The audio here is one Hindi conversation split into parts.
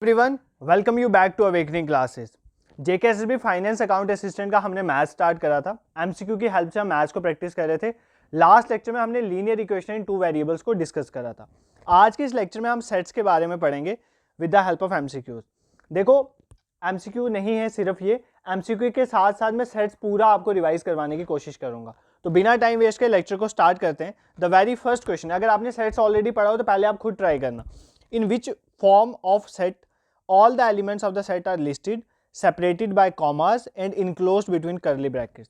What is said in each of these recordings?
Everyone, welcome you back to Awakening Classes. JKSSB finance account assistant का हमने मैथ स्टार्ट करा था। एमसीक्यू की हेल्प से हम मैथ्स को प्रैक्टिस कर रहे थे। लास्ट लेक्चर में हमने linear equation in two variables को डिस्कस करा था। आज के इस लेक्चर में हम सेट्स के बारे में पढ़ेंगे with the help of MCQs. देखो, एमसीक्यू नहीं है सिर्फ ये, एमसीक्यू के साथ साथ मैं सेट्स पूरा आपको रिवाइज करवाने की कोशिश करूंगा। तो बिना टाइम वेस्ट के लेक्चर को स्टार्ट करते हैं। द वेरी फर्स्ट क्वेश्चन, अगर आपने सेट्स ऑलरेडी पढ़ा हो तो पहले आप खुद ट्राई करना। In which form of set all the elements of the set are listed separated by commas and enclosed between curly brackets।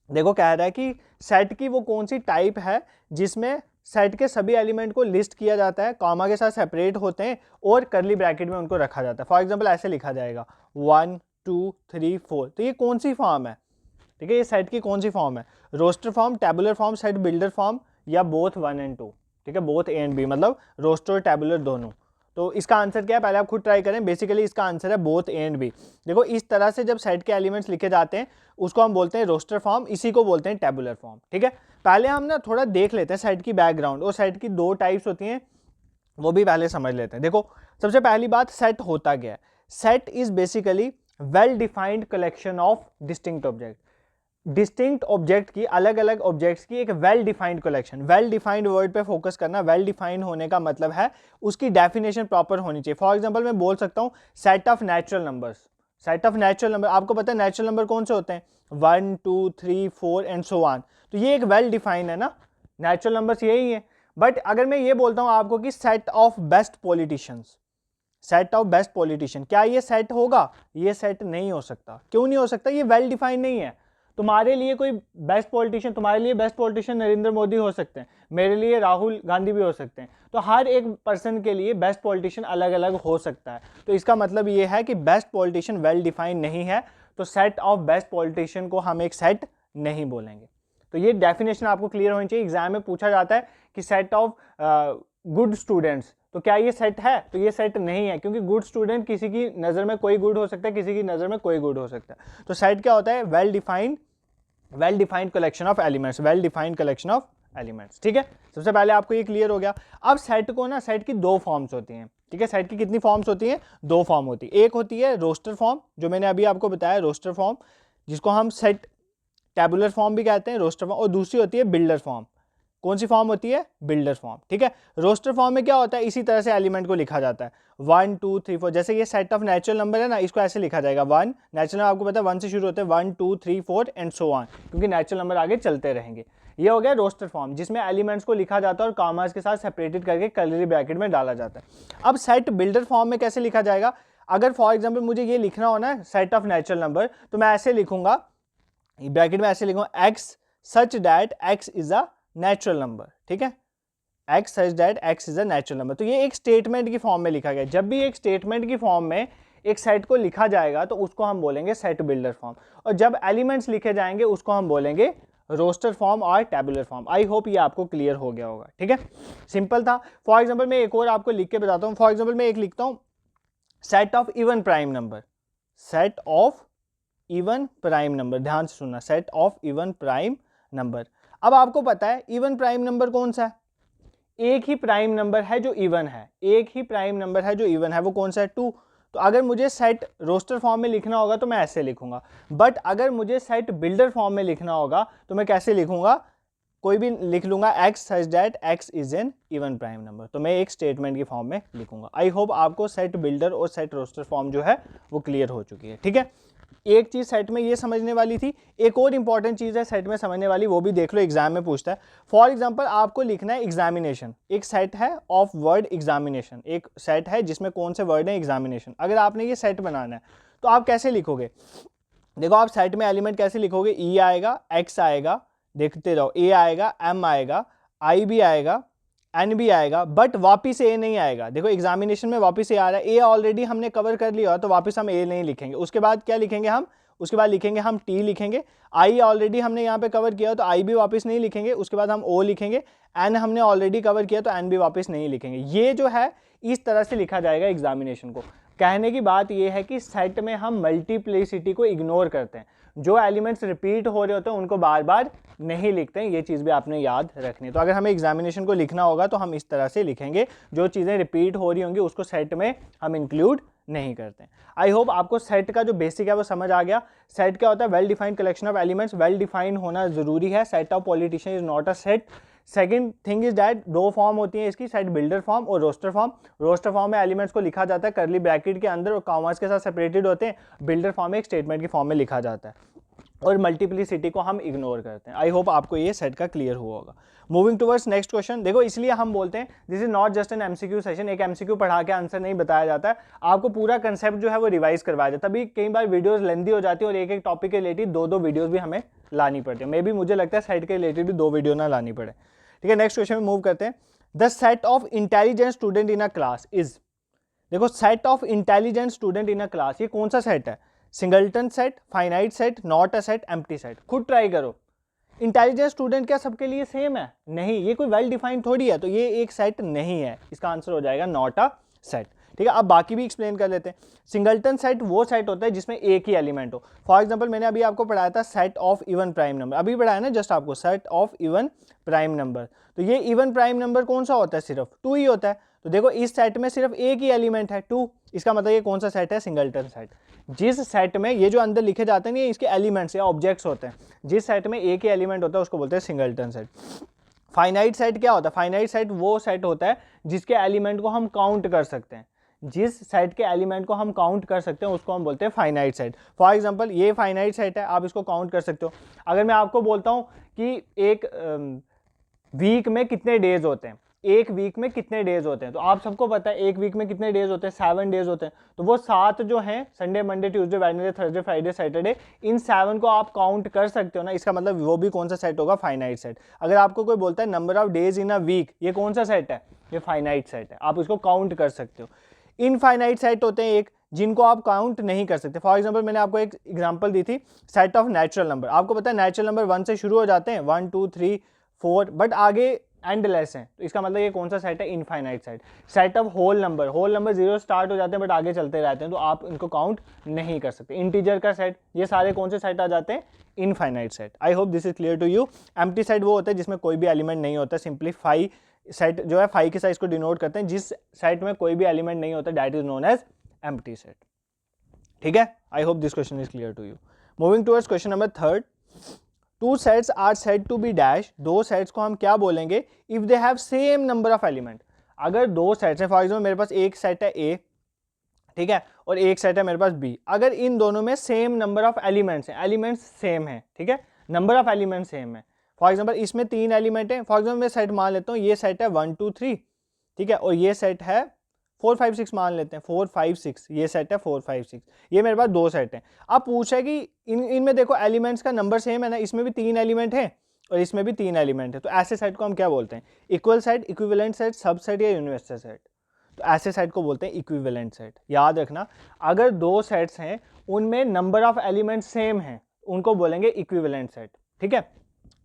देखो कह रहा है कि सेट की वो कौन सी टाइप है जिसमें सेट के सभी एलिमेंट को लिस्ट किया जाता है, कॉमा के साथ सेपरेट होते हैं और करली ब्रैकेट में उनको रखा जाता है। फॉर एग्जांपल ऐसे लिखा जाएगा 1 2 3 4। तो ये कौन सी फॉर्म है? ठीक है, ये सेट की कौन सी फॉर्म है? Roster form, tabular form, set builder form या बोथ 1 and 2। ठीक है, बोथ ए एंड बी, मतलब रोस्टर और टेबुलर दोनों। तो इसका आंसर क्या है, पहले आप खुद ट्राई करें। बेसिकली इसका आंसर है बोथ ए एंड बी। देखो, इस तरह से जब सेट के एलिमेंट्स लिखे जाते हैं उसको हम बोलते हैं रोस्टर फॉर्म, इसी को बोलते हैं टेबुलर फॉर्म। ठीक है, पहले हम ना थोड़ा देख लेते हैं सेट की बैकग्राउंड, और सेट की दो टाइप्स होती हैं वो भी पहले समझ लेते हैं। देखो, सबसे पहली बात, सेट होता क्या है? Set is basically well defined collection of distinct object. Distinct object की, अलग अलग ऑब्जेक्ट्स की एक well defined collection. Well defined word पे फोकस करना। वेल डिफाइंड होने का मतलब है उसकी डेफिनेशन प्रॉपर होनी चाहिए। फॉर एग्जांपल मैं बोल सकता हूँ set of natural numbers. Set of natural number, आपको पता है नेचुरल नंबर कौन से होते हैं? 1 2 3 4 एंड सो ऑन। तो ये एक वेल डिफाइंड है ना, नेचुरल नंबर्स यही है। बट अगर मैं ये बोलता हूँ आपको कि set of best politicians, set of best politician, क्या ये सेट होगा? ये सेट नहीं हो सकता। क्यों नहीं हो सकता? ये वेल डिफाइंड नहीं है। तुम्हारे लिए कोई बेस्ट पॉलिटिशियन, तुम्हारे लिए बेस्ट पॉलिटिशियन नरेंद्र मोदी हो सकते हैं, मेरे लिए राहुल गांधी भी हो सकते हैं। तो हर एक पर्सन के लिए बेस्ट पॉलिटिशियन अलग अलग हो सकता है। तो इसका मतलब ये है कि बेस्ट पॉलिटिशियन वेल डिफाइंड नहीं है, तो सेट ऑफ बेस्ट पॉलिटिशियन को हम एक सेट नहीं बोलेंगे। तो ये डेफिनेशन आपको क्लियर होनी चाहिए। एग्जाम में पूछा जाता है कि सेट ऑफ गुड स्टूडेंट्स, तो क्या ये सेट है? तो ये सेट नहीं है, क्योंकि गुड स्टूडेंट किसी की नज़र में कोई गुड हो सकता है, किसी की नज़र में कोई गुड हो सकता है। तो सेट क्या होता है? Well defined collection of elements, well defined collection of elements. ठीक है, सबसे पहले आपको ये क्लियर हो गया। अब सेट को ना, सेट की दो फॉर्म्स होती हैं। ठीक है, सेट की कितनी फॉर्म्स होती हैं? दो फॉर्म होती है। एक होती है रोस्टर फॉर्म, जो मैंने अभी आपको बताया, रोस्टर फॉर्म, जिसको हम सेट टेबुलर फॉर्म भी कहते हैं, रोस्टर फॉर्म। और दूसरी होती है बिल्डर फॉर्म। कौन सी फॉर्म होती है? Builder form. ठीक है, रोस्टर फॉर्म में क्या होता है? इसी तरह से एलिमेंट को लिखा जाता है 1 2 3 4। जैसे ये सेट ऑफ नेचुरल नंबर है ना, इसको ऐसे लिखा जाएगा 1, नेचुरल नंबर आपको पता है 1 से शुरू होते हैं, 1 2 3 4 एंड सो ऑन, क्योंकि नेचुरल नंबर आगे चलते रहेंगे। ये हो गया रोस्टर फॉर्म, जिसमें एलिमेंट्स को लिखा जाता है और कॉमास के साथ सेपरेटेड करके कर्ली ब्रैकेट में डाला जाता है। अब सेट बिल्डर फॉर्म में कैसे लिखा जाएगा? अगर फॉर एग्जाम्पल मुझे ये लिखना हो ना सेट ऑफ नेचुरल नंबर, तो मैं ऐसे लिखूंगा, ब्रैकेट में ऐसे लिखूंगा x such that x is a natural number. ठीक है, x such that x is a natural number. तो ये एक स्टेटमेंट की फॉर्म में लिखा गया। जब भी एक स्टेटमेंट की फॉर्म में एक सेट को लिखा जाएगा तो उसको हम बोलेंगे सेट बिल्डर फॉर्म, और जब एलिमेंट्स लिखे जाएंगे उसको हम बोलेंगे रोस्टर फॉर्म और टेबुलर फॉर्म। आई होप ये आपको क्लियर हो गया होगा। ठीक है, सिंपल था। फॉर एग्जाम्पल मैं एक और आपको लिख के बताता हूँ। फॉर एग्जाम्पल मैं एक लिखता हूँ set of even prime number, set of even prime number, ध्यान से सुनना, set of even prime number. अब आपको पता है इवन प्राइम नंबर कौन सा है? एक ही प्राइम नंबर है जो इवन है, एक ही प्राइम नंबर है जो इवन है, वो कौन सा है? 2। तो अगर मुझे सेट रोस्टर फॉर्म में लिखना होगा तो मैं ऐसे लिखूंगा, बट अगर मुझे सेट बिल्डर फॉर्म में लिखना होगा तो मैं कैसे लिखूंगा? कोई भी लिख लूंगा, x such that x is an even prime number. तो मैं एक स्टेटमेंट की फॉर्म में लिखूंगा। आई होप आपको सेट बिल्डर और सेट रोस्टर फॉर्म जो है वो क्लियर हो चुकी है। ठीक है, एक चीज सेट में ये समझने वाली थी। एक और इंपॉर्टेंट चीज है सेट में समझने वाली, वो भी देख लो, एग्जाम में पूछता है। फॉर एग्जांपल आपको लिखना है एग्जामिनेशन। एक सेट है ऑफ वर्ड एग्जामिनेशन, एक सेट है जिसमें कौन से वर्ड है? एग्जामिनेशन। अगर आपने ये सेट बनाना है तो आप कैसे लिखोगे? देखो, आप सेट में एलिमेंट कैसे लिखोगे? ई आएगा, एक्स आएगा, देखते रहो, ए आएगा, एम आएगा, आई भी आएगा, एन भी आएगा, बट वापिस ए नहीं आएगा। देखो एग्जामिनेशन में वापिस ए आ रहा है, ए ऑलरेडी हमने कवर कर लिया तो वापिस हम ए नहीं लिखेंगे। उसके बाद क्या लिखेंगे हम? उसके बाद लिखेंगे हम टी लिखेंगे। आई ऑलरेडी हमने यहाँ पे कवर किया तो आई भी वापस नहीं लिखेंगे। उसके बाद हम ओ लिखेंगे। एन हमने ऑलरेडी कवर किया तो एन भी वापस नहीं लिखेंगे। ये जो है इस तरह से लिखा जाएगा एग्जामिनेशन को। कहने की बात यह है कि सेट में हम मल्टीप्लिसिटी को इग्नोर करते हैं, जो एलिमेंट्स रिपीट हो रहे होते हैं उनको बार बार नहीं लिखते हैं, ये चीज़ भी आपने याद रखनी है। तो अगर हमें एग्जामिनेशन को लिखना होगा तो हम इस तरह से लिखेंगे, जो चीज़ें रिपीट हो रही होंगी उसको सेट में हम इंक्लूड नहीं करते हैं। आई होप आपको सेट का जो बेसिक है वो समझ आ गया। सेट क्या होता है? Well defined collection of elements. Well defined होना जरूरी है। Set of politician is not a set. Second thing is that दो फॉर्म होती है इसकी, सेट बिल्डर फॉर्म और रोस्टर फॉर्म। रोस्टर फॉर्म में एलिमेंट्स को लिखा जाता है करली ब्रैकेट के अंदर और कॉमास के साथ सेपरेटेड होते हैं। बिल्डर फॉर्म में एक स्टेटमेंट की फॉर्म में लिखा जाता है और मल्टीप्लिसिटी को हम इग्नोर करते हैं। आई होप आपको ये सेट का क्लियर हुआ होगा। Moving towards next question. देखो इसलिए हम बोलते हैं this is not just an MCQ session. एक एमसीक्यू पढ़ा के आंसर नहीं बताया जाता है, आपको पूरा कंसेप्ट जो है वो रिवाइज करवाया जाता है। तभी कई बार वीडियोस लेंदी हो जाती है और एक एक टॉपिक के रिलेटेड दो वीडियोस भी हमें लानी पड़ती है। मे भी मुझे लगता है सेट के रिलेटेड भी 2 वीडियो ना लानी पड़े। ठीक है, नेक्स्ट क्वेश्चन में मूव करते हैं। The set of intelligent student in a class is. देखो set of intelligent student in a class, ये कौन सा सेट है? Singleton set, finite set, not a set, empty set. खुद ट्राई करो। इंटेलिजेंट स्टूडेंट क्या सबके लिए सेम है? नहीं, ये कोई वेल डिफाइंड थोड़ी है, तो ये एक सेट नहीं है। इसका आंसर हो जाएगा नॉट अ सेट। ठीक है, अब बाकी भी एक्सप्लेन कर लेते हैं। सिंगलटन सेट वो सेट होता है जिसमें एक ही एलिमेंट हो। फॉर एग्जांपल मैंने अभी आपको पढ़ाया था set of even prime number, अभी पढ़ाया ना जस्ट आपको, set of even prime number. तो ये इवन प्राइम नंबर कौन सा होता है? सिर्फ 2 ही होता है। तो देखो इस सेट में सिर्फ एक ही एलिमेंट है 2, इसका मतलब ये कौन सा सेट है? Singleton set. जिस सेट में ये जो अंदर लिखे जाते हैं ये इसके एलिमेंट्स या ऑब्जेक्ट्स होते हैं, जिस सेट में एक ही एलिमेंट होता है उसको बोलते हैं सिंगलटन सेट। फाइनाइट सेट क्या होता है? फाइनाइट सेट वो सेट होता है जिसके एलिमेंट को हम काउंट कर सकते हैं। जिस सेट के एलिमेंट को हम काउंट कर सकते हैं उसको हम बोलते हैं फाइनाइट सेट। फॉर एग्जांपल ये फाइनाइट सेट है, आप इसको काउंट कर सकते हो। अगर मैं आपको बोलता हूँ कि एक वीक में कितने डेज होते हैं, एक वीक में कितने डेज होते हैं, तो आप सबको पता है एक वीक में कितने डेज होते हैं? 7 डेज होते हैं। तो वो 7 जो हैं, Sunday, Monday, Tuesday, Wednesday, Thursday, Friday, Saturday, इन 7 को आप काउंट कर सकते हो ना। इसका मतलब वो भी कौन सा सेट होगा? Finite set. अगर आपको कोई बोलता है number of days in a week, ये कौन सा सेट है? ये फाइनाइट सेट है, आप इसको काउंट कर सकते हो। इनफाइनाइट सेट होते हैं एक, जिनको आप काउंट नहीं कर सकते। फॉर एग्जांपल मैंने आपको एक एग्जांपल दी थी सेट ऑफ नेचुरल नंबर। आपको पता है नेचुरल नंबर 1 से शुरू हो जाते हैं, 1 2 3 4, बट आगे एंडलेस है, तो इसका मतलब ये कौन सा सेट है? Infinite set. Set of whole number 0 start हो जाते हैं बट आगे चलते रहते हैं, तो आप इनको काउंट नहीं कर सकते। इंटीजर का सेट, ये सारे कौन से सेट आ जाते हैं? Infinite set. I hope this is clear to you. Empty set वो होता है जिसमें कोई भी एलिमेंट नहीं होता, सिंपली 5 सेट जो है 5 के साइज को डिनोट करते हैं। जिस सेट में कोई भी एलिमेंट नहीं होता that is known as empty set. ठीक है, I hope this question is clear to you. Moving towards question number 3। 2 sets are said to be dash. 2 sets को हम क्या बोलेंगे? If they have same number of element. अगर 2 सेट्स हैं, फॉर एग्जाम्पल मेरे पास एक सेट है ए, ठीक है, और एक सेट है मेरे पास बी। अगर इन दोनों में सेम नंबर ऑफ एलिमेंट्स हैं, एलिमेंट्स सेम है, ठीक है, नंबर ऑफ एलिमेंट सेम है। फॉर एग्जाम्पल इसमें 3 एलिमेंट है, फॉर एग्जाम्पल मैं सेट मान लेता हूँ, ये सेट है 1 2 3, ठीक है, और ये सेट है 4 5 6 मान लेते हैं, 4 5 6, ये सेट है 4 5 6। ये मेरे पास 2 सेट हैं। अब पूछा है कि इनमें देखो एलिमेंट्स का नंबर सेम है ना, इसमें भी 3 एलिमेंट है और इसमें भी 3 एलिमेंट है, तो ऐसे सेट को हम क्या बोलते हैं? इक्वल सेट, इक्विवेलेंट सेट, सब सेट या यूनिवर्सल सेट। तो ऐसे सेट को बोलते हैं इक्विवेलेंट सेट। याद रखना, अगर 2 सेट्स हैं उनमें नंबर ऑफ एलिमेंट सेम है उनको बोलेंगे इक्विवेलेंट सेट। ठीक है,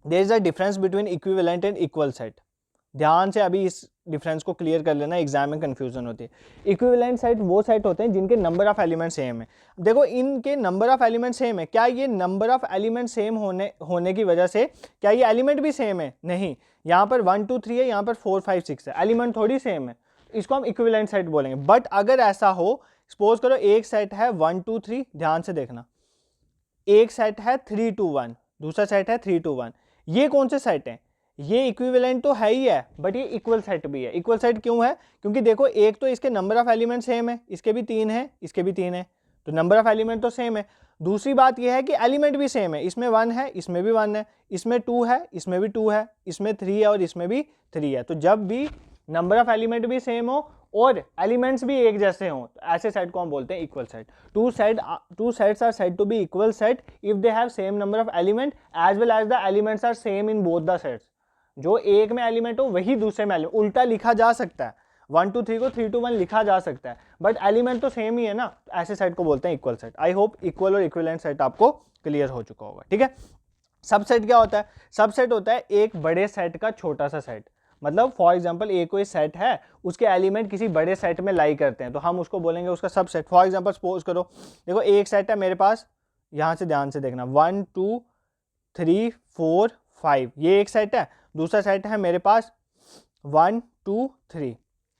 there is a difference between equivalent and equal set. ध्यान से अभी इस डिफरेंस को क्लियर कर लेना, एग्जाम में कंफ्यूजन होती है। इक्विवेलेंट सेट वो सेट होते हैं जिनके नंबर ऑफ एलिमेंट सेम है। देखो इनके नंबर ऑफ एलिमेंट सेम है, क्या ये नंबर ऑफ एलिमेंट सेम होने की वजह से क्या ये एलिमेंट भी सेम है? नहीं, यहाँ पर 1 2 3 है, यहाँ पर 4 5 6 है, एलिमेंट थोड़ी सेम है, इसको हम इक्विवेलेंट सेट बोलेंगे। बट अगर ऐसा हो, सपोज करो एक सेट है 1 2 3, ध्यान से देखना, एक सेट है 3 2 1, दूसरा सेट है 3 2 1, ये कौन से सेट हैं? ये इक्विवेलेंट तो है ही है बट ये इक्वल सेट भी है। इक्वल सेट क्यों है? क्योंकि देखो एक तो इसके नंबर ऑफ एलिमेंट सेम है, इसके भी 3 है, इसके भी 3 है, तो नंबर ऑफ एलिमेंट तो सेम है। दूसरी बात यह है कि एलिमेंट भी सेम है, इसमें 1 है, इसमें भी 1 है, इसमें 2 है, इसमें भी 2 है, इसमें 3 है और इसमें भी 3 है। तो जब भी नंबर ऑफ एलिमेंट भी सेम हो और एलिमेंट्स भी एक जैसे हों, तो ऐसे सेट को हम बोलते हैं equal set. Two sets are said to be equal set if they have same number of element as well as the elements are same in both the sets. जो एक में एलिमेंट हो वही दूसरे में एलिमेंट, उल्टा लिखा जा सकता है, 1 2 3 को 3 2 1 लिखा जा सकता है, बट एलिमेंट तो सेम ही है ना, तो ऐसे सेट को बोलते हैं equal set. I hope equal और इक्विवेलेंट सेट आपको क्लियर हो चुका होगा। ठीक है, सबसेट क्या होता है? सबसेट होता है एक बड़े सेट का छोटा सा सेट। मतलब फॉर एग्जांपल ए कोई सेट है, उसके एलिमेंट किसी बड़े सेट में लाई करते हैं तो हम उसको बोलेंगे उसका सबसेट। फॉर एग्जांपल सपोज करो, देखो एक सेट है मेरे पास, यहाँ से ध्यान से देखना 1 2 3 4 5, ये एक सेट है। दूसरा सेट है मेरे पास 1 2 3,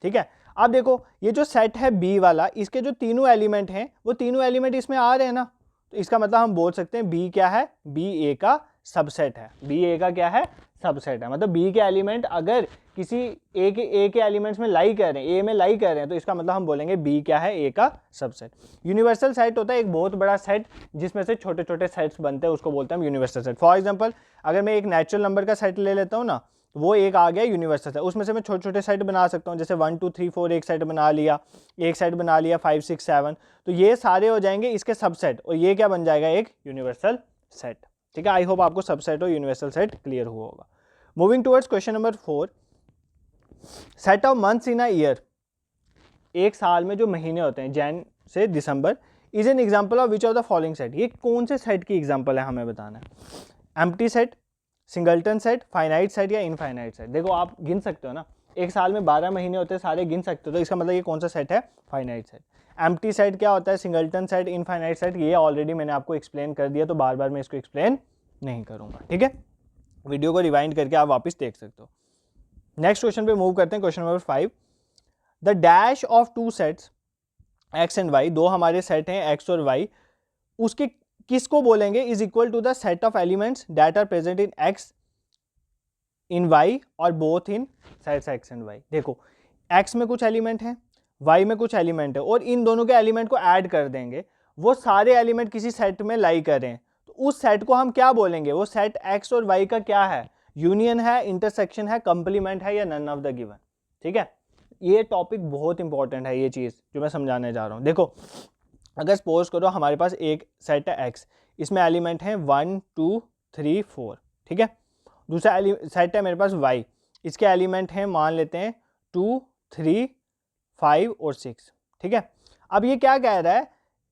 ठीक है। अब देखो ये जो सेट है बी वाला, इसके जो तीनों एलिमेंट हैं वो तीनों एलिमेंट इसमें आ रहे हैं ना, तो इसका मतलब हम बोल सकते हैं बी क्या है, बी ए का सबसेट है। बी ए का क्या है, सबसेट है। मतलब बी के एलिमेंट अगर किसी ए के एलिमेंट्स में लाई कर रहे हैं, ए में लाई कर रहे हैं, तो इसका मतलब हम बोलेंगे बी क्या है, ए का सबसेट। यूनिवर्सल सेट होता है एक बहुत बड़ा सेट जिसमें से छोटे छोटे सेट्स बनते हैं, उसको बोलते हैं हम यूनिवर्सल सेट। फॉर एग्जांपल अगर मैं एक नेचुरल नंबर का सेट ले लेता हूँ ना, वो एक आ गया यूनिवर्सल सेट, उसमें से मैं छोटे छोटे सेट बना सकता हूँ, जैसे 1 2 3 4 एक सेट बना लिया, एक सेट बना लिया 5 6 7, तो ये सारे हो जाएंगे इसके सबसेट, और ये क्या बन जाएगा, एक यूनिवर्सल सेट। ठीक है, आई होप आपको सबसेट और यूनिवर्सल सेट क्लियर हुआ होगा। Moving towards question number 4, set of months in a year, एक साल में जो महीने होते हैं जैन से दिसंबर, is an example of which of the following set, ये कौन से सेट की एग्जाम्पल है हमें बताना है। Empty set, singleton set, finite set या इनफाइनाइट सेट। देखो आप गिन सकते हो ना, एक साल में 12 महीने होते हैं, सारे गिन सकते हो, तो इसका मतलब ये कौन सा सेट है, फाइनाइट सेट। एम्प्टी सेट क्या होता है, सिंगल्टन सेट, इनफाइनाइट सेट, ये ऑलरेडी मैंने आपको एक्सप्लेन कर दिया, तो बार बार मैं इसको एक्सप्लेन नहीं करूंगा। ठीक है, वीडियो को रिवाइंड करके आप वापस देख सकते हो। नेक्स्ट क्वेश्चन पे मूव करते हैं, question number 5, the dash of two sets X and Y, दो हमारे सेट हैं एक्स और वाई, उसके किसको बोलेंगे, is equal to the set of elements that are present in X in Y और both in sets X and Y. देखो एक्स में कुछ एलिमेंट हैं, वाई में कुछ एलिमेंट है, और इन दोनों के एलिमेंट को ऐड कर देंगे, वो सारे एलिमेंट किसी सेट में लाई करें, तो उस सेट को हम क्या बोलेंगे, वो सेट एक्स और वाई का क्या है, यूनियन है, इंटरसेक्शन है, कंप्लीमेंट है या नन ऑफ द गिवन। ठीक है, ये टॉपिक बहुत इंपॉर्टेंट है, ये चीज़ जो मैं समझाने जा रहा हूँ। देखो अगर सपोज करो हमारे पास एक सेट है एक्स, इसमें एलिमेंट हैं 1 2 3 4, ठीक है। दूसरा सेट है मेरे पास वाई, इसके एलिमेंट हैं मान लेते हैं 2 3 5 और 6, ठीक है। अब ये क्या कह रहा है,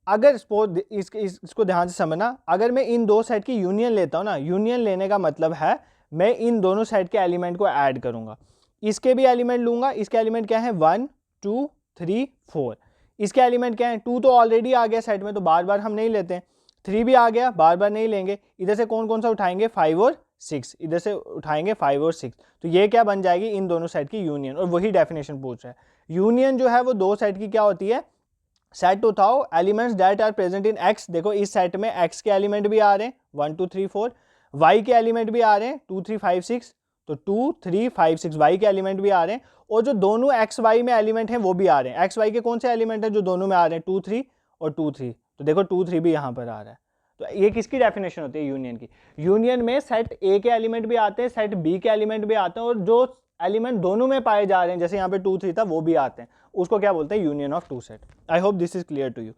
अगर सपोज इसको ध्यान से समझना, अगर मैं इन दो सेट की यूनियन लेता हूँ ना, यूनियन लेने का मतलब है मैं इन दोनों सेट के एलिमेंट को ऐड करूंगा, इसके भी एलिमेंट लूंगा, इसके एलिमेंट क्या है 1 2 3 4, इसके एलिमेंट क्या है 2 तो ऑलरेडी आ गया सेट में, तो बार बार हम नहीं लेते हैं, 3 भी आ गया, बार बार नहीं लेंगे, इधर से कौन कौन सा उठाएंगे 5 और 6, इधर से उठाएंगे 5 और 6, तो ये क्या बन जाएगी, इन दोनों सेट की यूनियन, और वही डेफिनेशन पूछ रहा है। यूनियन जो है वो दो सेट की क्या होती है, सेट उठाओ elements that are present in X, देखो इस सेट में एक्स के एलिमेंट भी आ रहे हैं 1 2 3 4, वाई के एलिमेंट भी आ रहे हैं 2 3 5 6, तो 2 3 5 6 वाई के एलिमेंट भी आ रहे हैं, और जो दोनों एक्स वाई में एलिमेंट हैं वो भी आ रहे हैं। एक्स वाई के कौन से एलिमेंट हैं जो दोनों में आ रहे हैं, 2 3 और 2 3, तो देखो 2 3 भी यहाँ पर आ रहा है। तो ये किसकी डेफिनेशन होती है, यूनियन की। यूनियन में सेट ए के एलिमेंट भी आते हैं, सेट बी के एलिमेंट भी आते हैं, और जो एलिमेंट दोनों में पाए जा रहे हैं, जैसे यहाँ पे 2 3 था, वो भी आते हैं, उसको क्या बोलते हैं, union of two set. I hope this is clear to you.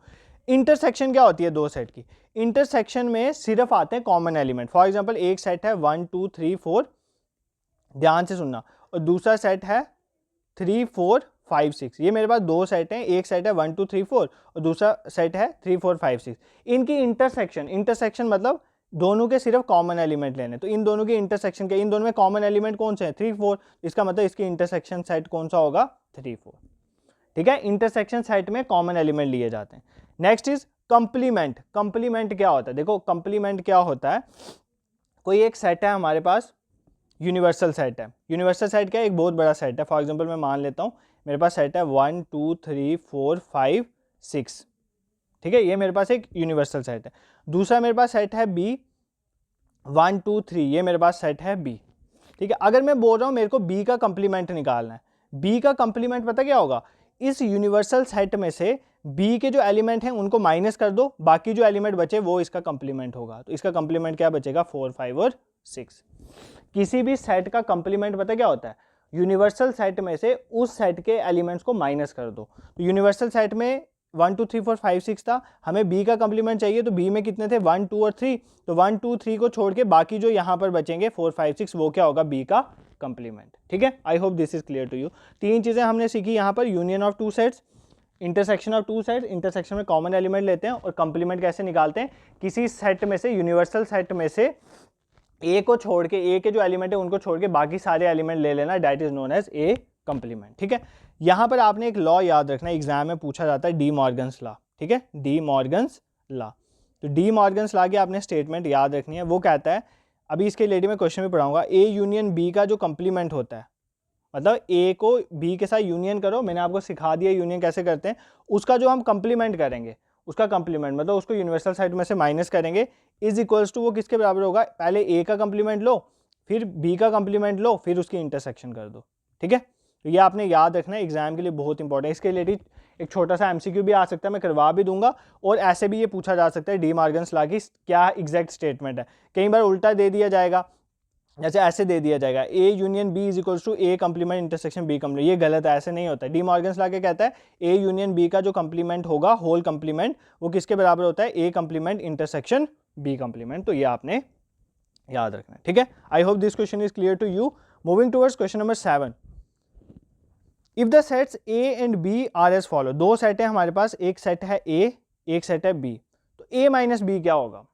Intersection क्या होती है दो सेट की, इंटरसेक्शन में सिर्फ आते हैं कॉमन एलिमेंट। फॉर एग्जांपल एक सेट है 1 2 3 4, ध्यान से सुनना, और दूसरा सेट है 3 4 5 6, ये मेरे पास दो सेट हैं, एक सेट है 1 2 3 4 और दूसरा सेट है 3 4 5 6। इनकी इंटरसेक्शन, इंटरसेक्शन मतलब दोनों के सिर्फ कॉमन एलिमेंट लेने, तो इन दोनों की इंटरसेक्शन के, इन दोनों में कॉमन एलिमेंट कौन से हैं 3 4, इसका मतलब इसकी इंटरसेक्शन सेट कौन सा होगा 3 4। ठीक है, इंटरसेक्शन सेट में कॉमन एलिमेंट लिए जाते हैं। Next is complement. कंप्लीमेंट क्या होता है, देखो कंप्लीमेंट क्या होता है, कोई एक सेट है हमारे पास, यूनिवर्सल सेट है। यूनिवर्सल सेट क्या है, एक बहुत बड़ा सेट है। फॉर एग्जांपल मैं मान लेता हूँ मेरे पास सेट है 1 2 3 4 5 6, ठीक है, ये मेरे पास एक यूनिवर्सल सेट है। दूसरा मेरे पास सेट है बी 1 2 3, ये मेरे पास सेट है बी। ठीक है, अगर मैं बोल रहा हूँ मेरे को बी का कंप्लीमेंट निकालना है, बी का कंप्लीमेंट पता क्या होगा, इस यूनिवर्सल सेट में से बी के जो एलिमेंट हैं उनको माइनस कर दो, बाकी जो एलिमेंट बचे वो इसका कंप्लीमेंट होगा, तो इसका कंप्लीमेंट क्या बचेगा 4 5 और 6। किसी भी सेट का कंप्लीमेंट पता क्या होता है, यूनिवर्सल सेट में से उस सेट के एलिमेंट्स को माइनस कर दो। तो यूनिवर्सल सेट में 1 2 3 4 5 6 था, हमें बी का कंप्लीमेंट चाहिए, तो बी में कितने थे 1 2 और 3, तो 1 2 3 को छोड़ के बाकी जो यहाँ पर बचेंगे 4 5 6, वो क्या होगा बी का कंप्लीमेंट। ठीक है, I hope this is clear to you. तीन चीजें हमने सीखी यहाँ पर, union of two sets, intersection of two sets, intersection में कॉमन एलिमेंट लेते हैं, और कंप्लीमेंट कैसे निकालते हैं, किसी सेट में से, यूनिवर्सल सेट में से ए को छोड़ के, ए के जो एलिमेंट है उनको छोड़ के बाकी सारे एलिमेंट ले लेना, that is known as a complement. ठीक है, यहाँ पर आपने एक लॉ याद रखना, एग्जाम में पूछा जाता है डी मॉर्गन्स लॉ। ठीक है, डी मॉर्गन्स लॉ। तो डी मॉर्गन्स लॉ की आपने स्टेटमेंट याद रखनी है। वो कहता है, अभी इसके रिलेटेड मैं क्वेश्चन भी पढ़ाऊंगा, ए यूनियन बी का जो कंप्लीमेंट होता है, मतलब ए को बी के साथ यूनियन करो, मैंने आपको सिखा दिया यूनियन कैसे करते हैं, उसका जो हम कंप्लीमेंट करेंगे, उसका कंप्लीमेंट मतलब उसको यूनिवर्सल साइड में से माइनस करेंगे, इज इक्वल्स टू वो किसके बराबर होगा, पहले ए का कंप्लीमेंट लो, फिर बी का कंप्लीमेंट लो, फिर उसकी इंटरसेक्शन कर दो। ठीक है, तो ये आपने याद रखना है, एग्जाम के लिए बहुत इंपॉर्टेंट है। इसके रिलेटेड एक छोटा सा एमसीक्यू भी आ सकता है, मैं करवा भी दूंगा, और ऐसे भी ये पूछा जा सकता है डी मॉर्गन्स लॉ की क्या एग्जैक्ट स्टेटमेंट है। कई बार उल्टा दे दिया जाएगा, जैसे ऐसे दे दिया जाएगा A union B is equals to A complement intersection B complement, ये गलत है, ऐसे नहीं होता है। डी मॉर्गन्स लॉ क्या कहता है, ए यूनियन बी का जो कंप्लीमेंट होगा होल कंप्लीमेंट, वो किसके बराबर होता है, A complement intersection B complement. तो ये आपने याद रखना है। ठीक है, I hope this question is clear to you. Moving towards question number 7, if the sets A and B are as follow, दो सेट है हमारे पास, एक सेट है ए, एक सेट है बी, तो ए माइनस बी क्या होगा,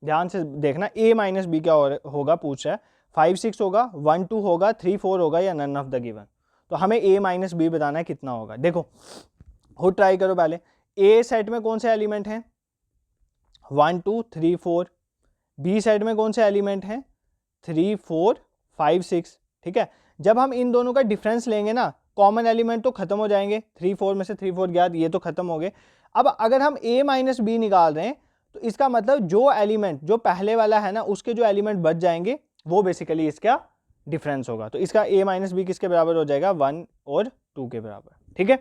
ध्यान से देखना, ए माइनस बी क्या होगा पूछ रहा है, 5 6 होगा, 1 2 होगा, 3 4 होगा, या नन ऑफ द गिवन। तो हमें ए माइनस बी बताना है कितना होगा। देखो खुद ट्राई करो पहले, ए सेट में कौन से एलिमेंट हैं, 1 2 3 4, बी सेट में कौन से एलिमेंट हैं, 3 4 5 6। ठीक है, जब हम इन दोनों का डिफरेंस लेंगे ना, कॉमन एलिमेंट तो खत्म हो जाएंगे, 3 4 में से 3 4 गया, ये तो खत्म हो गए। अब अगर हम a माइनस बी निकाल रहे हैं, तो इसका मतलब जो एलिमेंट जो पहले वाला है ना, उसके जो एलिमेंट बच जाएंगे वो बेसिकली इसका डिफरेंस होगा। तो इसका a माइनस बी किसके बराबर हो जाएगा, 1 और 2 के बराबर। ठीक है,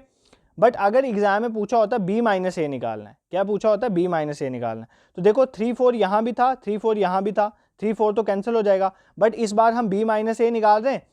बट अगर एग्जाम में पूछा होता b माइनस ए निकालना है, क्या पूछा होता है, b माइनस ए निकालना है, तो देखो 3 4 यहाँ भी था, 3 4 यहाँ भी था, 3 4 तो कैंसिल हो जाएगा, बट इस बार हम b माइनस ए निकाल रहे हैं,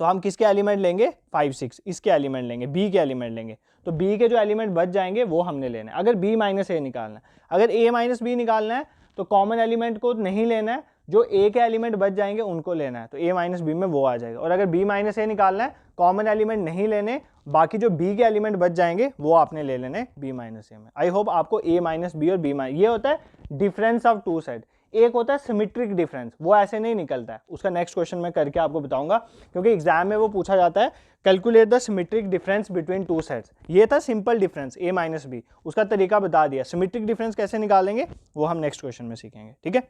तो हम किसके एलिमेंट लेंगे, 5 6, इसके एलिमेंट लेंगे, b के एलिमेंट लेंगे, तो b के जो एलिमेंट बच जाएंगे वो हमने लेना है। अगर b माइनस ए निकालना है, अगर a माइनस बी निकालना है तो कॉमन एलिमेंट को नहीं लेना है, जो a के एलिमेंट बच जाएंगे उनको लेना है, तो a माइनस बी में वो आ जाएगा। और अगर b माइनस ए निकालना है, कॉमन एलिमेंट नहीं लेने, बाकी जो b के एलिमेंट बच जाएंगे वो आपने ले लेने b माइनस ए में। आई होप आपको a माइनस बी और b माइनस, ये होता है डिफरेंस ऑफ टू सेट। एक होता है सिमेट्रिक डिफरेंस, वो ऐसे नहीं निकलता है, उसका नेक्स्ट क्वेश्चन मैं करके आपको बताऊंगा, क्योंकि एग्जाम में वो पूछा जाता है, calculate the symmetric difference between two sets. ये था simple difference a minus B, उसका तरीका बता दिया। सिमेट्रिक डिफरेंस कैसे निकालेंगे वो हम नेक्स्ट क्वेश्चन में सीखेंगे। ठीक है,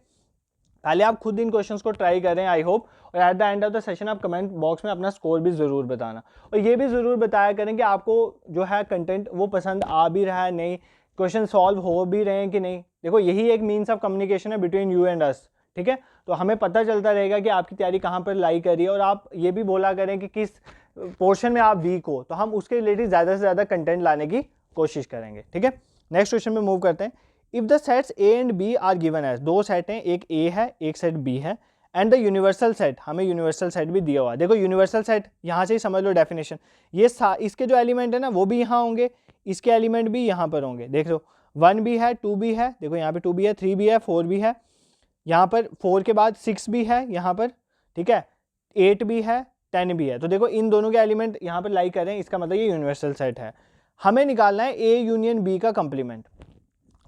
पहले आप खुद इन क्वेश्चंस को ट्राई करें आई होप, और at the end of the session आप कमेंट बॉक्स में अपना स्कोर भी ज़रूर बताना, और ये भी ज़रूर बताया करें कि आपको जो है कंटेंट वो पसंद आ भी रहा है नहीं, क्वेश्चन सॉल्व हो भी रहे हैं कि नहीं। देखो यही एक मीन्स ऑफ कम्युनिकेशन है बिटवीन यू एंड अस। ठीक है, तो हमें पता चलता रहेगा कि आपकी तैयारी कहाँ पर लाई करी है, और आप ये भी बोला करें कि किस पोर्शन में आप वीक हो, तो हम उसके रिलेटेड ज़्यादा से ज़्यादा कंटेंट लाने की कोशिश करेंगे। ठीक है, नेक्स्ट क्वेश्चन में मूव करते हैं। If the sets A and B are given as, दो सेट हैं, एक ए है एक सेट बी है, एंड द यूनिवर्सल सेट, हमें यूनिवर्सल सेट भी दिया हुआ है। देखो यूनिवर्सल सेट यहाँ से ही समझ लो डेफिनेशन, ये इसके जो एलिमेंट है ना वो भी यहाँ होंगे, इसके एलिमेंट भी यहाँ पर होंगे। देख लो 1 भी है 2 भी है, देखो यहाँ पे 2 भी है, 3 भी है, 4 भी है, यहाँ पर 4 के बाद 6 भी है यहाँ पर, ठीक है, 8 भी है, 10 भी है। तो देखो इन दोनों के एलिमेंट यहाँ पर लाई करें, इसका मतलब ये यूनिवर्सल सेट है। हमें निकालना है ए यूनियन बी का कंप्लीमेंट।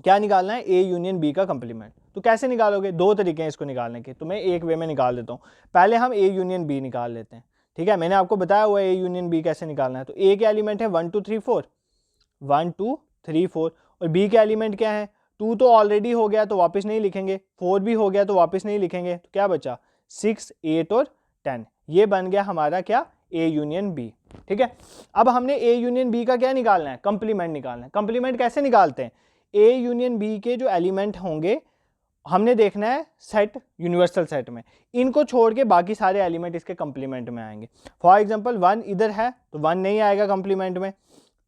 क्या निकालना है, ए यूनियन बी का कंप्लीमेंट। तो कैसे निकालोगे, दो तरीके हैं इसको निकालने के, तो मैं एक वे में निकाल देता हूँ। पहले हम ए यूनियन बी निकाल लेते हैं। ठीक है, मैंने आपको बताया हुआ है ए यूनियन बी कैसे निकालना है। तो ए के एलिमेंट है 1 2 3 4, 1 2 3 4, और बी के एलिमेंट क्या है, 2 तो ऑलरेडी हो गया तो वापस नहीं लिखेंगे, 4 भी हो गया तो वापस नहीं लिखेंगे, तो क्या बचा 6 8 और 10, ये बन गया हमारा क्या, ए यूनियन बी। ठीक है, अब हमने ए यूनियन बी का क्या निकालना है, कंप्लीमेंट निकालना है। कंप्लीमेंट कैसे निकालते हैं, ए यूनियन बी के जो एलिमेंट होंगे हमने देखना है सेट, यूनिवर्सल सेट में, इनको छोड़ के बाकी सारे एलिमेंट इसके कंप्लीमेंट में आएंगे। फॉर एग्जांपल 1 इधर है तो 1 नहीं आएगा कंप्लीमेंट में,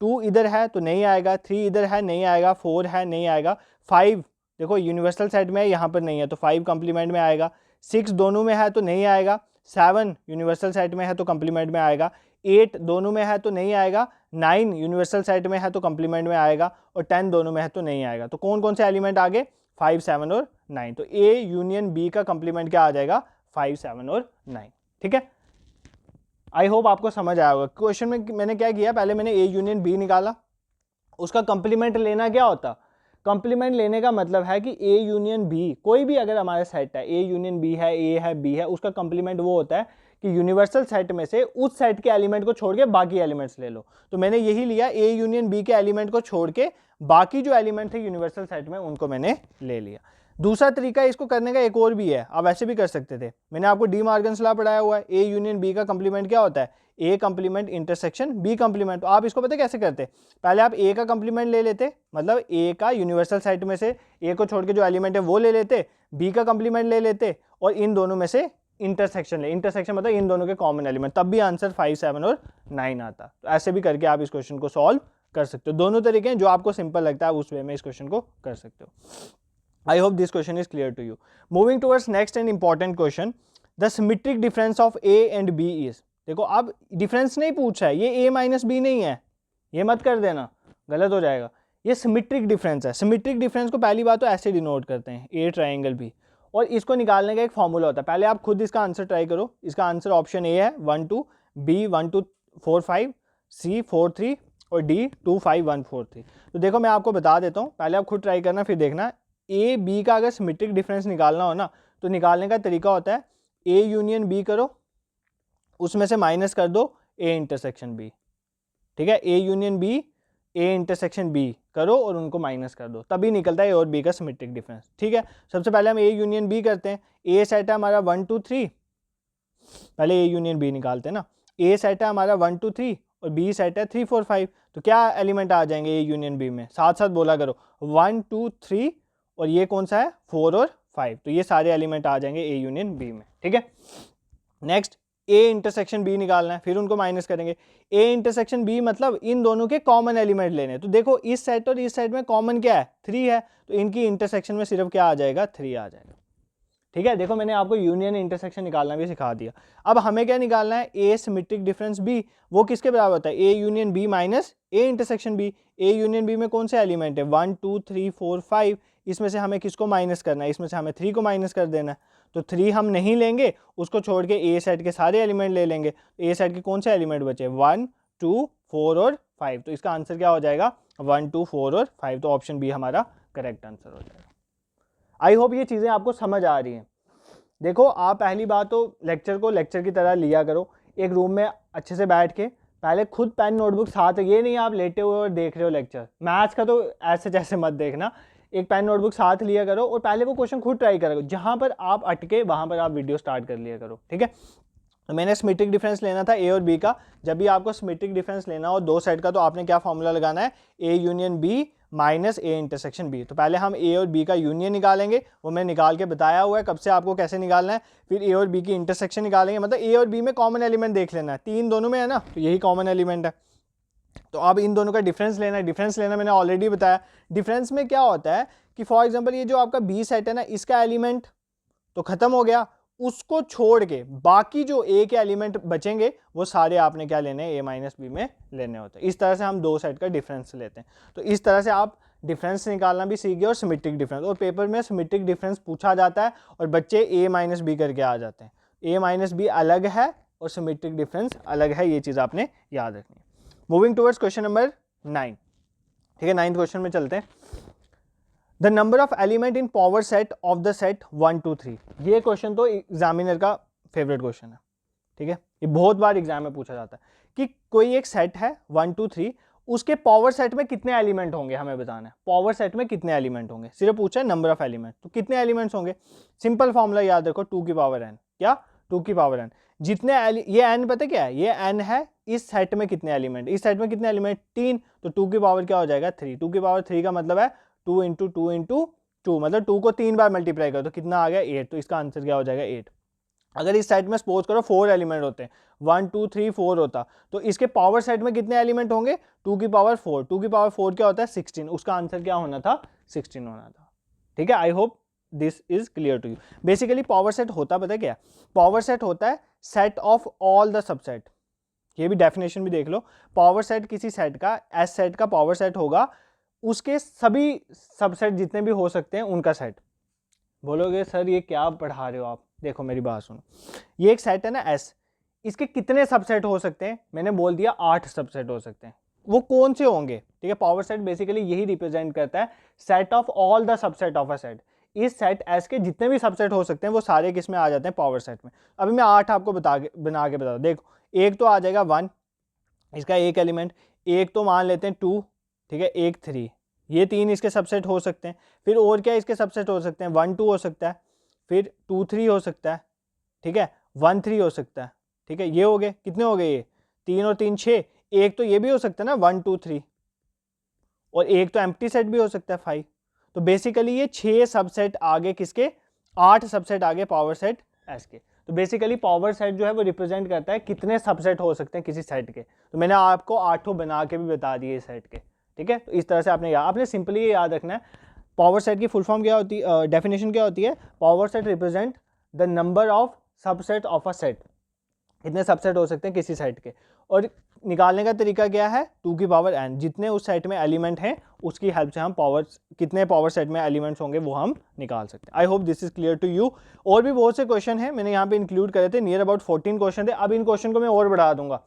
2 इधर है तो नहीं आएगा, 3 इधर है नहीं आएगा, 4 है नहीं आएगा, 5 देखो यूनिवर्सल सेट में है यहाँ पर नहीं है तो 5 कंप्लीमेंट में आएगा, 6 दोनों में है तो नहीं आएगा, 7 यूनिवर्सल सेट में है तो कंप्लीमेंट में आएगा, 8 दोनों में है तो नहीं आएगा, 9 यूनिवर्सल सेट में है तो कंप्लीमेंट में आएगा, और 10 दोनों में है तो नहीं आएगा। तो कौन कौन से एलिमेंट आ गए, 5 7 और 9। तो ए यूनियन बी का कंप्लीमेंट क्या आ जाएगा, 5 7 और 9। ठीक है, आई होप आपको समझ आया होगा। क्वेश्चन में मैंने क्या किया, पहले मैंने ए यूनियन बी निकाला, उसका कंप्लीमेंट लेना क्या होता, कंप्लीमेंट लेने का मतलब है कि ए यूनियन बी, कोई भी अगर हमारा सेट है, ए यूनियन बी है, ए है, बी है, उसका कंप्लीमेंट वो होता है कि यूनिवर्सल सेट में से उस सेट के एलिमेंट को छोड़ के बाकी एलिमेंट्स ले लो। तो मैंने यही लिया, ए यूनियन बी के एलिमेंट को छोड़ के बाकी जो एलिमेंट थे यूनिवर्सल सेट में उनको मैंने ले लिया। दूसरा तरीका इसको करने का एक और भी है, आप ऐसे भी कर सकते थे। मैंने आपको डी मॉर्गन्स लॉ पढ़ाया हुआ है, ए यूनियन बी का कंप्लीमेंट क्या होता है, A complement intersection B complement. तो आप इसको पता कैसे करते, पहले आप ए का कंप्लीमेंट ले लेते, मतलब ए का यूनिवर्सल सेट में से ए को छोड़ के जो एलिमेंट है वो ले लेते, बी का कंप्लीमेंट ले लेते और इन दोनों में से इंटरसेक्शन ले, इंटरसेक्शन मतलब इन दोनों के कॉमन एलिमेंट, तब भी आंसर 5, 7 और 9 आता। तो ऐसे भी करके आप इस क्वेश्चन को सॉल्व कर सकते हो। दोनों तरीके हैं, जो आपको सिंपल लगता है उस वे में इस क्वेश्चन को कर सकते हो। I hope this question is clear to you. Moving towards next and important question, the symmetric difference of A and B is, देखो अब डिफरेंस नहीं पूछा है, ये A माइनस बी नहीं है, ये मत कर देना, गलत हो जाएगा। ये सिमेट्रिक डिफरेंस है। सिमेट्रिक डिफरेंस को पहली बात तो ऐसे डिनोट करते हैं, ए ट्राइंगल बी, और इसको निकालने का एक फॉर्मूला होता है। पहले आप खुद इसका आंसर ट्राई करो। इसका आंसर ऑप्शन ए है 1 2, बी 1 2 4 5, सी 4 3 और डी 2 5 1 4 3। तो देखो मैं आपको बता देता हूँ, पहले आप खुद ट्राई करना फिर देखना। ए बी का अगर सिमेट्रिक डिफरेंस निकालना हो ना, तो निकालने का तरीका होता है ए यूनियन बी करो, उसमें से माइनस कर दो ए इंटरसेक्शन बी, ठीक है। A union B, A intersection B करो और उनको माइनस कर दो, तभी निकलता है ए और बी का सिमेट्रिक डिफरेंस, ठीक है। सबसे पहले हम ए यूनियन बी करते हैं। ए सेट है हमारा 1 2 3, पहले ए यूनियन बी निकालते हैं ना। ए सेट है हमारा 1 2 3 और बी सेट है 3 4 5। तो क्या एलिमेंट आ जाएंगे ए यूनियन बी में, साथ साथ बोला करो, 1 2 3 और ये कौन सा है 4 और 5। तो ये सारे एलिमेंट आ जाएंगे ए यूनियन बी में, ठीक है। नेक्स्ट ए इंटरसेक्शन बी निकालना है, फिर उनको माइनस करेंगे। ए इंटरसेक्शन बी मतलब इन दोनों के कॉमन एलिमेंट लेने। तो देखो इस सेट और इस सेट में कॉमन क्या है, 3 है, तो इनकी इंटरसेक्शन में सिर्फ क्या आ जाएगा, 3 आ जाएगा, ठीक है। देखो मैंने आपको यूनियन इंटरसेक्शन निकालना भी सिखा दिया। अब हमें क्या निकालना है, ए सिमेट्रिक डिफरेंस बी, वो किसके बराबर होता है, A union B minus A intersection B. A union B में कौन से एलिमेंट है, 1 2 3 4 5, इसमें से हमें किसको माइनस करना है, इसमें से हमें 3 को माइनस कर देना है। तो 3 हम नहीं लेंगे, उसको छोड़ के ए सेट के सारे एलिमेंट ले लेंगे। ए सेट के कौन से एलिमेंट बचे, 1 2 4 और 5। तो इसका आंसर क्या हो जाएगा, 1 2 4 और 5। तो ऑप्शन बी हमारा करेक्ट आंसर हो जाएगा। आई होप ये चीज़ें आपको समझ आ रही हैं। देखो आप पहली बात तो लेक्चर को लेक्चर की तरह लिया करो, एक रूम में अच्छे से बैठ के, पहले खुद पेन नोटबुक साथ, ये नहीं आप लेटे हुए और देख रहे हो लेक्चर। मैथ्स का तो ऐसे जैसे मत देखना, एक पेन नोटबुक साथ लिया करो और पहले वो क्वेश्चन खुद ट्राई करो, जहाँ पर आप अटके वहाँ पर आप वीडियो स्टार्ट कर लिया करो, ठीक है। तो मैंने सिमेट्रिक डिफरेंस लेना था ए और बी का। जब भी आपको सिमेट्रिक डिफरेंस लेना हो दो सेट का, तो आपने क्या फॉर्मूला लगाना है, A union B minus A intersection B. तो पहले हम ए और बी का यूनियन निकालेंगे, वो मैं निकाल के बताया हुआ है कब से आपको कैसे निकालना है। फिर ए और बी की इंटरसेक्शन निकालेंगे, मतलब ए और बी में कॉमन एलिमेंट देख लेना है, 3 दोनों में है ना, तो यही कॉमन एलिमेंट है। तो अब इन दोनों का डिफरेंस लेना है। डिफरेंस लेना मैंने ऑलरेडी बताया। डिफरेंस में क्या होता है कि फॉर एग्जांपल ये जो आपका बी सेट है ना, इसका एलिमेंट तो खत्म हो गया, उसको छोड़ के बाकी जो ए के एलिमेंट बचेंगे वो सारे आपने क्या लेने हैं, ए माइनस बी में लेने होते हैं। इस तरह से हम दो सेट का डिफरेंस लेते हैं। तो इस तरह से आप डिफरेंस निकालना भी सीख गए और सिमेट्रिक डिफरेंस, और पेपर में सिमेट्रिक डिफरेंस पूछा जाता है और बच्चे ए माइनस बी करके आ जाते हैं। ए माइनस बी अलग है और सिमेट्रिक डिफरेंस अलग है, ये चीज़ आपने याद रखनी है। मूविंग टुवर्ड्स क्वेश्चन नंबर 9, ठीक है। 9th क्वेश्चन में चलते हैं। The number of element in power set of the set 1 2 3। ये क्वेश्चन तो एग्जामिनर का फेवरेट क्वेश्चन है, ठीक है। ये बहुत बार एग्जाम में पूछा जाता है कि कोई एक सेट है 1 2 3, उसके पावर सेट में कितने एलिमेंट होंगे, हमें बताना है पावर सेट में कितने एलिमेंट होंगे। सिर्फ पूछा है नंबर ऑफ एलिमेंट, तो कितने एलिमेंट्स होंगे। सिंपल फॉर्मूला याद रखो, 2 की पावर n, क्या 2 की पावर n। जितने ये n पता क्या है, ये n है इस सेट में कितने एलिमेंट, इस सेट में कितने एलिमेंट 3, तो 2 की पावर क्या हो जाएगा 3। 2 की पावर 3 का मतलब है 2 × 2 × 2, मतलब 2 को 3 बार मल्टीप्लाई करो तो कितना आ गया 8। तो इसका आंसर क्या हो जाएगा 8। अगर इस सेट में सपोज करो 4 एलिमेंट होते हैं, 1 2 3 4 होता, तो इसके पावर सेट में कितने एलिमेंट होंगे, 2 की पावर 4। 2 की पावर 4 क्या होता है 16। उसका आंसर क्या होना था 16 होना था, ठीक है। I hope this is clear to you. Basically power set होता पता क्या, पावर सेट होता है set of all the subset. ये भी डेफिनेशन भी देख लो, पावर सेट किसी सेट का, एस सेट का पावर सेट होगा उसके सभी सबसेट जितने भी हो सकते हैं उनका सेट। बोलोगे सर ये क्या पढ़ा रहे हो आप, देखो मेरी बात सुनो, ये एक सेट है ना एस, इसके कितने सबसेट हो सकते हैं, मैंने बोल दिया 8 सबसेट हो सकते हैं। वो कौन से होंगे, ठीक है। पावर सेट बेसिकली यही रिप्रेजेंट करता है set of all the subset of a set. इस सेट एस के जितने भी सबसेट हो सकते हैं वो सारे किस में आ जाते हैं, पावर सेट में। अभी मैं 8 आपको बना के बता दूं। देखो, एक तो आ जाएगा 1, इसका एक एलिमेंट, एक तो मान लेते हैं 2, ठीक है, एक 3, ये 3 इसके सबसेट हो सकते हैं। फिर और क्या इसके सबसेट हो सकते हैं, 1 2 हो सकता है, फिर 2 3 हो सकता है, ठीक है, 1 3 हो सकता है, ठीक है। ये हो गए, कितने हो गए ये, 3 और 3 6। एक तो ये भी हो सकता है ना 1 2 3, और एक तो एम्प्टी सेट भी हो सकता है 5। तो बेसिकली ये 6 सबसेट आगे किसके, 8 सबसेट आगे पावर सेट एस के। तो बेसिकली पावर सेट जो है वो रिप्रेजेंट करता है कितने सबसेट हो सकते हैं किसी सेट के। तो मैंने आपको 8 बना के भी बता दिए सेट के, ठीक है। तो इस तरह से आपने सिंपली ये याद रखना है, पावर सेट की फुल फॉर्म क्या होती है, डेफिनेशन क्या होती है, power set represent the number of subset of a set, कितने सबसेट हो सकते हैं किसी सेट के। और निकालने का तरीका क्या है, 2 की पावर n, जितने उस सेट में एलिमेंट हैं उसकी हेल्प से हम कितने पावर सेट में एलिमेंट्स होंगे वो हम निकाल सकते हैं। I hope this is clear to you. और भी बहुत से क्वेश्चन हैं, मैंने यहाँ पे इंक्लूड करे थे, नियर अबाउट 14 क्वेश्चन थे। अब इन क्वेश्चन को मैं और बढ़ा दूंगा।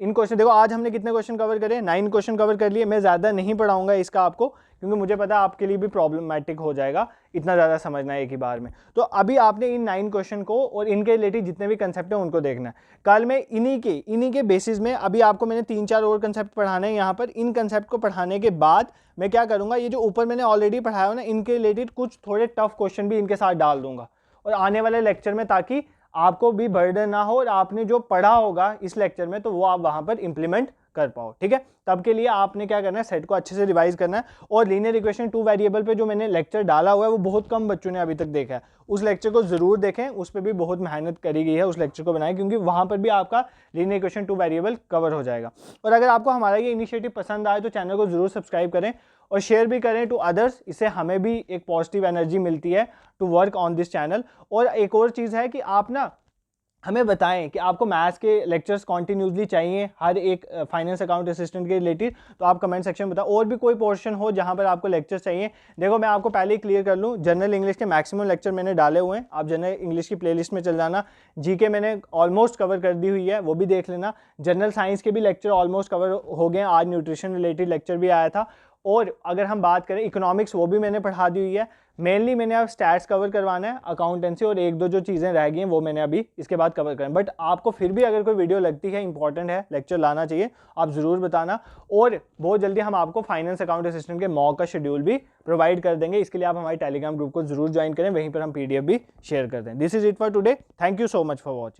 इन क्वेश्चन देखो, आज हमने कितने क्वेश्चन कवर करे, 9 क्वेश्चन कवर कर लिए। मैं ज़्यादा नहीं पढ़ाऊंगा इसका आपको, क्योंकि मुझे पता है आपके लिए भी प्रॉब्लमैटिक हो जाएगा इतना ज़्यादा समझना है एक ही बार में। तो अभी आपने इन 9 क्वेश्चन को और इनके रिलेटेड जितने भी कंसेप्ट हैं उनको देखना है। कल मैं इन्हीं के बेसिस में, अभी आपको मैंने 3-4 और कंसेप्ट पढ़ाने हैं यहाँ पर। इन कंसेप्ट को पढ़ाने के बाद मैं क्या करूँगा, ये जो ऊपर मैंने ऑलरेडी पढ़ाया हो ना, इनके रिलेटेड कुछ थोड़े टफ क्वेश्चन भी इनके साथ डाल दूंगा और आने वाले लेक्चर में, ताकि आपको भी बर्डन ना हो और आपने जो पढ़ा होगा इस लेक्चर में तो वो आप वहां पर इंप्लीमेंट कर पाओ, ठीक है। तब के लिए आपने क्या करना है, सेट को अच्छे से रिवाइज करना है। और लीनियर इक्वेशन 2 वेरिएबल पे जो मैंने लेक्चर डाला हुआ है वो बहुत कम बच्चों ने अभी तक देखा है। उस लेक्चर को जरूर देखें, उस पर भी बहुत मेहनत करी गई है उस लेक्चर को बनाए, क्योंकि वहां पर भी आपका लीनियर इक्वेशन 2 वेरिएबल कवर हो जाएगा। और अगर आपको हमारा ये इनिशिएटिव पसंद आए तो चैनल को जरूर सब्सक्राइब करें और शेयर भी करें टू अदर्स। इससे हमें भी एक पॉजिटिव एनर्जी मिलती है to work on this channel. और एक और चीज़ है कि आप ना हमें बताएं कि आपको मैथ्स के लेक्चर्स कॉन्टिन्यूसली चाहिए हर एक फाइनेंस अकाउंट असिस्टेंट के रिलेटेड, तो आप कमेंट सेक्शन में बताओ। और भी कोई पोर्शन हो जहां पर आपको लेक्चर्स चाहिए, देखो मैं आपको पहले ही क्लियर कर लूं, जनरल इंग्लिश के मैक्सिमम लेक्चर मैंने डाले हुए हैं। आप जनरल इंग्लिश की प्लेलिस्ट में चल जाना, जीके मैंने ऑलमोस्ट कवर कर दी हुई है, वो भी देख लेना। जनरल साइंस के भी लेक्चर ऑलमोस्ट कवर हो गए, आज न्यूट्रिशन रिलेटेड लेक्चर भी आया था। और अगर हम बात करें इकोनॉमिक्स, वो भी मैंने पढ़ा दी हुई है। मेनली मैंने अब स्टैट्स कवर करवाना है, अकाउंटेंसी, और एक दो जो चीज़ें रह गई हैं वो मैंने अभी इसके बाद कवर करना। बट आपको फिर भी अगर कोई वीडियो लगती है इंपॉर्टेंट है, लेक्चर लाना चाहिए, आप ज़रूर बताना। और बहुत जल्दी हम आपको फाइनेंस अकाउंट असिस्टेंट के मॉक का शेड्यूल भी प्रोवाइड कर देंगे। इसके लिए आप हमारे टेलीग्राम ग्रुप को जरूर ज्वाइन करें, वहीं पर हम PDF भी शेयर कर दें। This is it for today, thank you so much for watching.